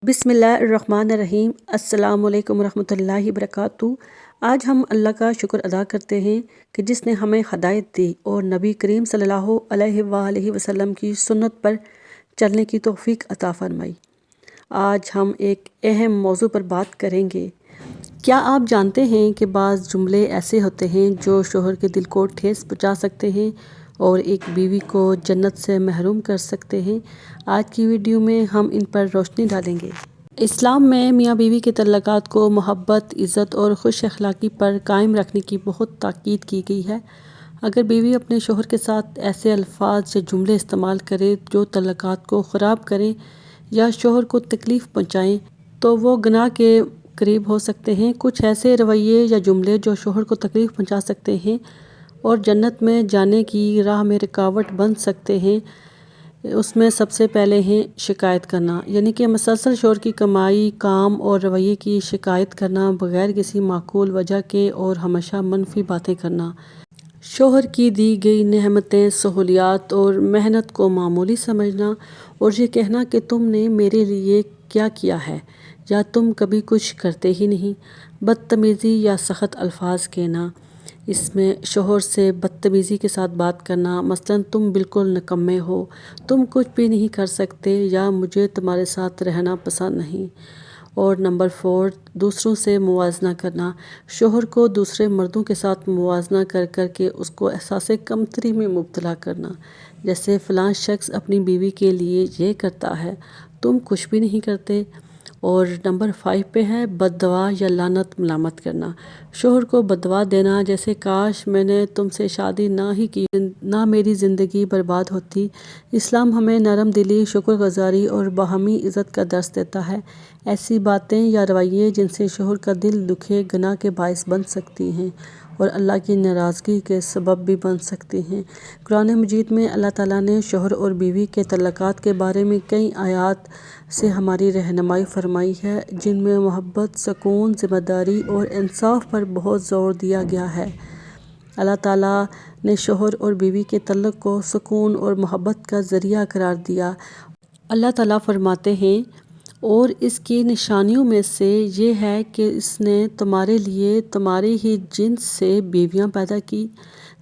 بسم اللہ الرحمن الرحیم۔ السلام علیکم ورحمۃ اللہ وبرکاتہ۔ آج ہم اللہ کا شکر ادا کرتے ہیں کہ جس نے ہمیں ہدایت دی اور نبی کریم صلی اللہ علیہ وآلہ وسلم کی سنت پر چلنے کی توفیق عطا فرمائی۔ آج ہم ایک اہم موضوع پر بات کریں گے۔ کیا آپ جانتے ہیں کہ بعض جملے ایسے ہوتے ہیں جو شوہر کے دل کو ٹھیس پہنچا سکتے ہیں اور ایک بیوی کو جنت سے محروم کر سکتے ہیں؟ آج کی ویڈیو میں ہم ان پر روشنی ڈالیں گے۔ اسلام میں میاں بیوی کے تعلقات کو محبت، عزت اور خوش اخلاقی پر قائم رکھنے کی بہت تاکید کی گئی ہے۔ اگر بیوی اپنے شوہر کے ساتھ ایسے الفاظ یا جملے استعمال کرے جو تعلقات کو خراب کریں یا شوہر کو تکلیف پہنچائیں تو وہ گناہ کے قریب ہو سکتے ہیں۔ کچھ ایسے رویے یا جملے جو شوہر کو تکلیف پہنچا سکتے ہیں اور جنت میں جانے کی راہ میں رکاوٹ بن سکتے ہیں، اس میں سب سے پہلے ہیں شکایت کرنا، یعنی کہ مسلسل شوہر کی کمائی، کام اور رویے کی شکایت کرنا بغیر کسی معقول وجہ کے اور ہمیشہ منفی باتیں کرنا۔ شوہر کی دی گئی نعمتیں، سہولیات اور محنت کو معمولی سمجھنا اور یہ کہنا کہ تم نے میرے لیے کیا کیا ہے یا تم کبھی کچھ کرتے ہی نہیں۔ بدتمیزی یا سخت الفاظ کہنا، اس میں شوہر سے بدتمیزی کے ساتھ بات کرنا، مثلاً تم بالکل نکمے ہو، تم کچھ بھی نہیں کر سکتے یا مجھے تمہارے ساتھ رہنا پسند نہیں۔ اور نمبر 4، دوسروں سے موازنہ کرنا، شوہر کو دوسرے مردوں کے ساتھ موازنہ کر کے اس کو احساس کمتری میں مبتلا کرنا، جیسے فلاں شخص اپنی بیوی کے لیے یہ کرتا ہے، تم کچھ بھی نہیں کرتے۔ اور نمبر 5 پہ ہے بد دعا یا لعنت ملامت کرنا، شوہر کو بد دعا دینا، جیسے کاش میں نے تم سے شادی نہ ہی کی، نہ میری زندگی برباد ہوتی۔ اسلام ہمیں نرم دلی، شکر گزاری اور باہمی عزت کا درس دیتا ہے۔ ایسی باتیں یا رویے جن سے شوہر کا دل دکھے گناہ کے باعث بن سکتی ہیں اور اللہ کی ناراضگی کے سبب بھی بن سکتی ہیں۔ قرآن مجید میں اللہ تعالیٰ نے شوہر اور بیوی کے تعلقات کے بارے میں کئی آیات سے ہماری رہنمائی فرمائی ہے، جن میں محبت، سکون، ذمہ داری اور انصاف پر بہت زور دیا گیا ہے۔ اللہ تعالیٰ نے شوہر اور بیوی کے تعلق کو سکون اور محبت کا ذریعہ قرار دیا۔ اللہ تعالیٰ فرماتے ہیں، اور اس کی نشانیوں میں سے یہ ہے کہ اس نے تمہارے لیے تمہارے ہی جنس سے بیویاں پیدا کی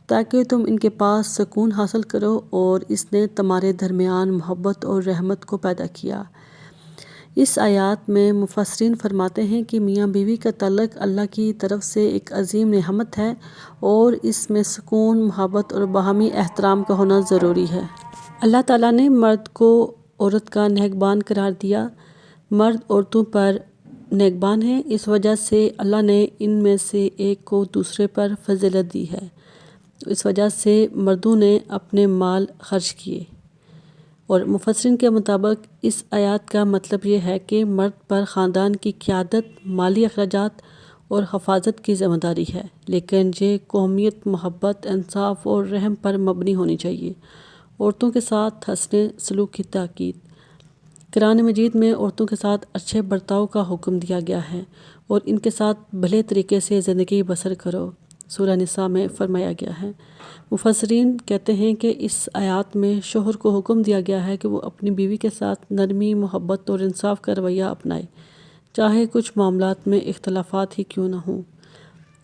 تاکہ تم ان کے پاس سکون حاصل کرو، اور اس نے تمہارے درمیان محبت اور رحمت کو پیدا کیا۔ اس آیات میں مفسرین فرماتے ہیں کہ میاں بیوی کا تعلق اللہ کی طرف سے ایک عظیم نعمت ہے اور اس میں سکون، محبت اور باہمی احترام کا ہونا ضروری ہے۔ اللہ تعالیٰ نے مرد کو عورت کا نگہبان قرار دیا۔ مرد عورتوں پر نگہبان ہیں، اس وجہ سے اللہ نے ان میں سے ایک کو دوسرے پر فضیلت دی ہے۔ اس وجہ سے مردوں نے اپنے مال خرچ کیے۔ اور مفسرین کے مطابق اس آیات کا مطلب یہ ہے کہ مرد پر خاندان کی قیادت، مالی اخراجات اور حفاظت کی ذمہ داری ہے، لیکن یہ قومیت، محبت، انصاف اور رحم پر مبنی ہونی چاہیے۔ عورتوں کے ساتھ حسن سلوک کی تاکید، قرآن مجید میں عورتوں کے ساتھ اچھے برتاؤ کا حکم دیا گیا ہے اور ان کے ساتھ بھلے طریقے سے زندگی بسر کرو، سورہ نساء میں فرمایا گیا ہے۔ مفسرین کہتے ہیں کہ اس آیات میں شوہر کو حکم دیا گیا ہے کہ وہ اپنی بیوی کے ساتھ نرمی، محبت اور انصاف کا رویہ اپنائے، چاہے کچھ معاملات میں اختلافات ہی کیوں نہ ہوں۔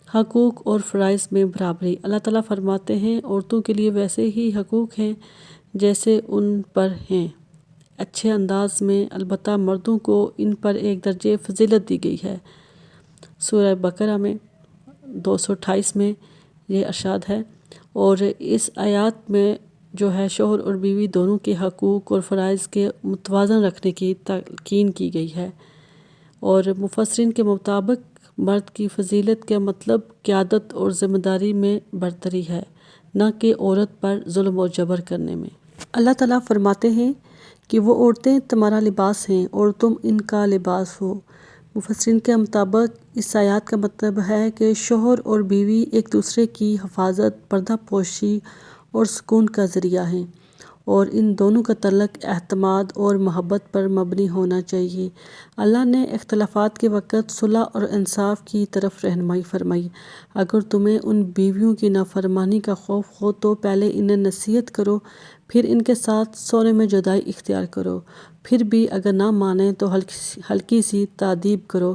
حقوق اور فرائض میں برابری، اللہ تعالیٰ فرماتے ہیں، عورتوں کے لیے ویسے ہی حقوق ہیں جیسے ان پر ہیں، اچھے انداز میں، البتہ مردوں کو ان پر ایک درجہ فضیلت دی گئی ہے۔ سورہ بقرہ میں 228 میں یہ ارشاد ہے۔ اور اس آیات میں جو ہے شوہر اور بیوی دونوں کے حقوق اور فرائض کے متوازن رکھنے کی تلقین کی گئی ہے۔ اور مفسرین کے مطابق مرد کی فضیلت کا مطلب قیادت اور ذمہ داری میں برتری ہے، نہ کہ عورت پر ظلم و جبر کرنے میں۔ اللہ تعالیٰ فرماتے ہیں کہ وہ عورتیں تمہارا لباس ہیں اور تم ان کا لباس ہو۔ مفسرین کے مطابق اس آیات کا مطلب ہے کہ شوہر اور بیوی ایک دوسرے کی حفاظت، پردہ پوشی اور سکون کا ذریعہ ہیں۔ اور ان دونوں کا تعلق اعتماد اور محبت پر مبنی ہونا چاہیے۔ اللہ نے اختلافات کے وقت صلح اور انصاف کی طرف رہنمائی فرمائی۔ اگر تمہیں ان بیویوں کی نافرمانی کا خوف ہو تو پہلے انہیں نصیحت کرو، پھر ان کے ساتھ سونے میں جدائی اختیار کرو، پھر بھی اگر نہ مانیں تو ہلکی سی تادیب کرو۔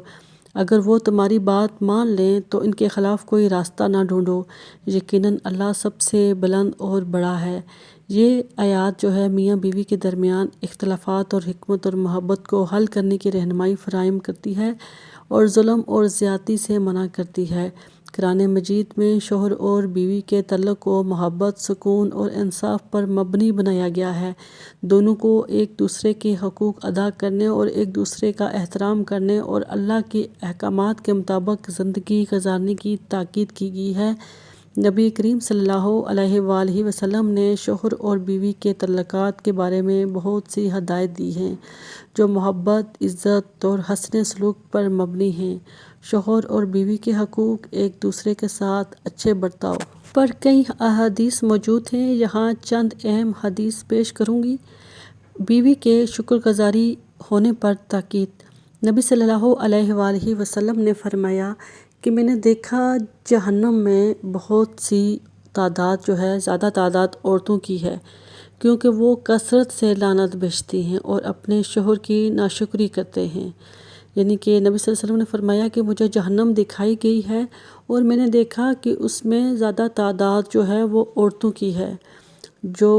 اگر وہ تمہاری بات مان لیں تو ان کے خلاف کوئی راستہ نہ ڈھونڈو، یقیناً اللہ سب سے بلند اور بڑا ہے۔ یہ آیات جو ہے میاں بیوی کے درمیان اختلافات اور حکمت اور محبت کو حل کرنے کی رہنمائی فراہم کرتی ہے اور ظلم اور زیادتی سے منع کرتی ہے۔ قرآن مجید میں شوہر اور بیوی کے تعلق کو محبت، سکون اور انصاف پر مبنی بنایا گیا ہے۔ دونوں کو ایک دوسرے کے حقوق ادا کرنے اور ایک دوسرے کا احترام کرنے اور اللہ کے احکامات کے مطابق زندگی گزارنے کی تاکید کی گئی ہے۔ نبی کریم صلی اللہ علیہ وآلہ وسلم نے شوہر اور بیوی کے تعلقات کے بارے میں بہت سی ہدایت دی ہیں جو محبت، عزت اور حسن سلوک پر مبنی ہیں۔ شوہر اور بیوی کے حقوق، ایک دوسرے کے ساتھ اچھے برتاؤ پر کئی احادیث موجود ہیں، یہاں چند اہم حدیث پیش کروں گی۔ بیوی کے شکر گزاری ہونے پر تاکید۔ نبی صلی اللہ علیہ وآلہ وسلم نے فرمایا کہ میں نے دیکھا جہنم میں بہت سی تعداد جو ہے زیادہ تعداد عورتوں کی ہے، کیونکہ وہ کثرت سے لعنت بھیجتی ہیں اور اپنے شوہر کی ناشکری کرتے ہیں۔ یعنی کہ نبی صلی اللہ علیہ وسلم نے فرمایا کہ مجھے جہنم دکھائی گئی ہے اور میں نے دیکھا کہ اس میں زیادہ تعداد جو ہے وہ عورتوں کی ہے جو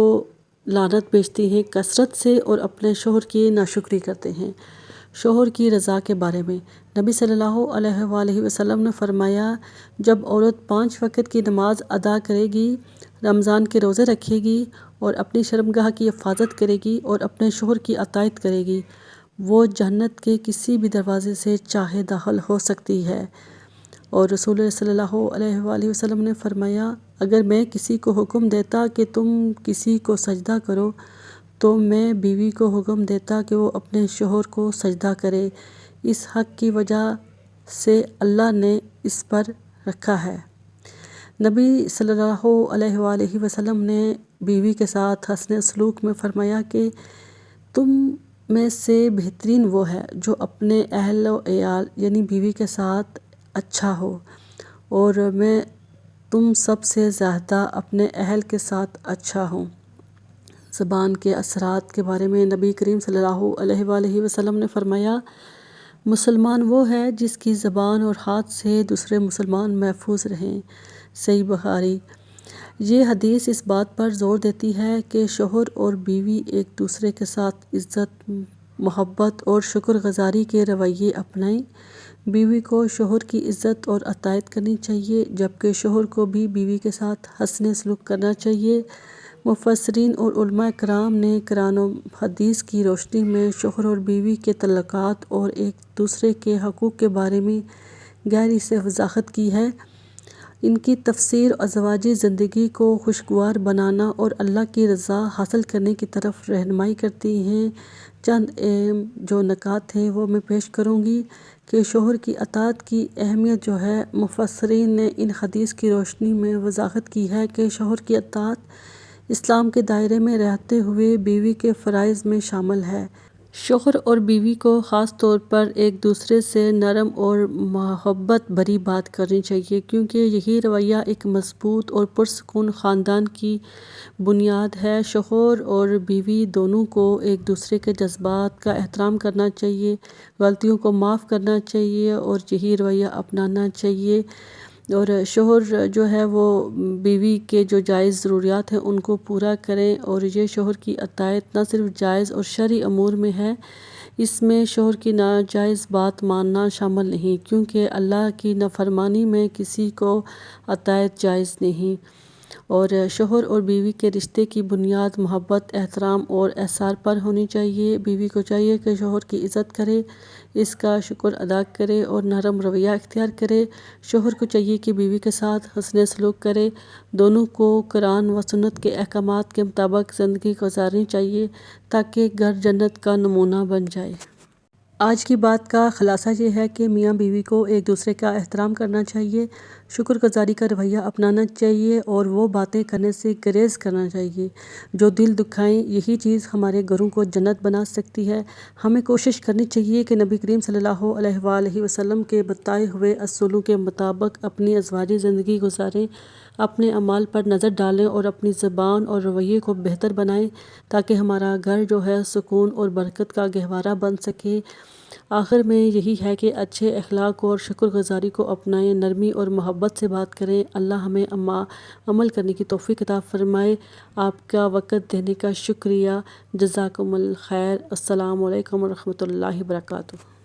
لعنت بھیجتی ہیں کثرت سے اور اپنے شوہر کی ناشکری کرتے ہیں۔ شوہر کی رضا کے بارے میں نبی صلی اللہ علیہ وآلہ وسلم نے فرمایا، جب عورت 5 وقت کی نماز ادا کرے گی، رمضان کے روزے رکھے گی اور اپنی شرمگاہ کی حفاظت کرے گی اور اپنے شوہر کی اطاعت کرے گی، وہ جنت کے کسی بھی دروازے سے چاہے داخل ہو سکتی ہے۔ اور رسول اللہ صلی اللہ علیہ وآلہ وسلم نے فرمایا، اگر میں کسی کو حکم دیتا کہ تم کسی کو سجدہ کرو تو میں بیوی کو حکم دیتا کہ وہ اپنے شوہر کو سجدہ کرے، اس حق کی وجہ سے اللہ نے اس پر رکھا ہے۔ نبی صلی اللہ علیہ وآلہ وسلم نے بیوی کے ساتھ حسن سلوک میں فرمایا کہ تم میں سے بہترین وہ ہے جو اپنے اہل و عیال یعنی بیوی کے ساتھ اچھا ہو، اور میں تم سب سے زیادہ اپنے اہل کے ساتھ اچھا ہوں۔ زبان کے اثرات کے بارے میں نبی کریم صلی اللہ علیہ وآلہ وسلم نے فرمایا، مسلمان وہ ہے جس کی زبان اور ہاتھ سے دوسرے مسلمان محفوظ رہیں۔ صحیح بخاری۔ یہ حدیث اس بات پر زور دیتی ہے کہ شوہر اور بیوی ایک دوسرے کے ساتھ عزت، محبت اور شکر گزاری کے رویے اپنائیں۔ بیوی کو شوہر کی عزت اور اطاعت کرنی چاہیے، جبکہ شوہر کو بھی بیوی کے ساتھ حسن سلوک کرنا چاہیے۔ مفسرین اور علماء کرام نے قرآن و حدیث کی روشنی میں شوہر اور بیوی کے تعلقات اور ایک دوسرے کے حقوق کے بارے میں گہرائی سے وضاحت کی ہے۔ ان کی تفسیر ازواجی زندگی کو خوشگوار بنانا اور اللہ کی رضا حاصل کرنے کی طرف رہنمائی کرتی ہیں۔ چند اہم جو نکات ہیں وہ میں پیش کروں گی کہ شوہر کی اطاعت کی اہمیت جو ہے، مفسرین نے ان حدیث کی روشنی میں وضاحت کی ہے کہ شوہر کی اطاعت اسلام کے دائرے میں رہتے ہوئے بیوی کے فرائض میں شامل ہے۔ شوہر اور بیوی کو خاص طور پر ایک دوسرے سے نرم اور محبت بھری بات کرنی چاہیے، کیونکہ یہی رویہ ایک مضبوط اور پرسکون خاندان کی بنیاد ہے۔ شوہر اور بیوی دونوں کو ایک دوسرے کے جذبات کا احترام کرنا چاہیے، غلطیوں کو معاف کرنا چاہیے اور یہی رویہ اپنانا چاہیے، اور شوہر جو ہے وہ بیوی کے جو جائز ضروریات ہیں ان کو پورا کریں۔ اور یہ شوہر کی اطاعت نہ صرف جائز اور شرعی امور میں ہے، اس میں شوہر کی ناجائز بات ماننا شامل نہیں، کیونکہ اللہ کی نافرمانی میں کسی کو اطاعت جائز نہیں۔ اور شوہر اور بیوی کے رشتے کی بنیاد محبت، احترام اور ایثار پر ہونی چاہیے۔ بیوی کو چاہیے کہ شوہر کی عزت کرے، اس کا شکر ادا کرے اور نرم رویہ اختیار کرے۔ شوہر کو چاہیے کہ بیوی کے ساتھ حسن سلوک کرے۔ دونوں کو قرآن و سنت کے احکامات کے مطابق زندگی گزارنی چاہیے تاکہ گھر جنت کا نمونہ بن جائے۔ آج کی بات کا خلاصہ یہ ہے کہ میاں بیوی کو ایک دوسرے کا احترام کرنا چاہیے، شکر گزاری کا رویہ اپنانا چاہیے اور وہ باتیں کرنے سے گریز کرنا چاہیے جو دل دکھائیں۔ یہی چیز ہمارے گھروں کو جنت بنا سکتی ہے۔ ہمیں کوشش کرنی چاہیے کہ نبی کریم صلی اللہ علیہ وآلہ وسلم کے بتائے ہوئے اصولوں کے مطابق اپنی ازواجی زندگی گزاریں، اپنے اعمال پر نظر ڈالیں اور اپنی زبان اور رویے کو بہتر بنائیں تاکہ ہمارا گھر جو ہے سکون اور برکت کا گہوارہ بن سکے۔ آخر میں یہی ہے کہ اچھے اخلاق اور شکر گزاری کو اپنائیں، نرمی اور محبت سے بات کریں۔ اللہ ہمیں عمل کرنے کی توفیق عطا فرمائے۔ آپ کا وقت دینے کا شکریہ۔ جزاکم الخیر۔ السلام علیکم ورحمۃ اللہ وبرکاتہ۔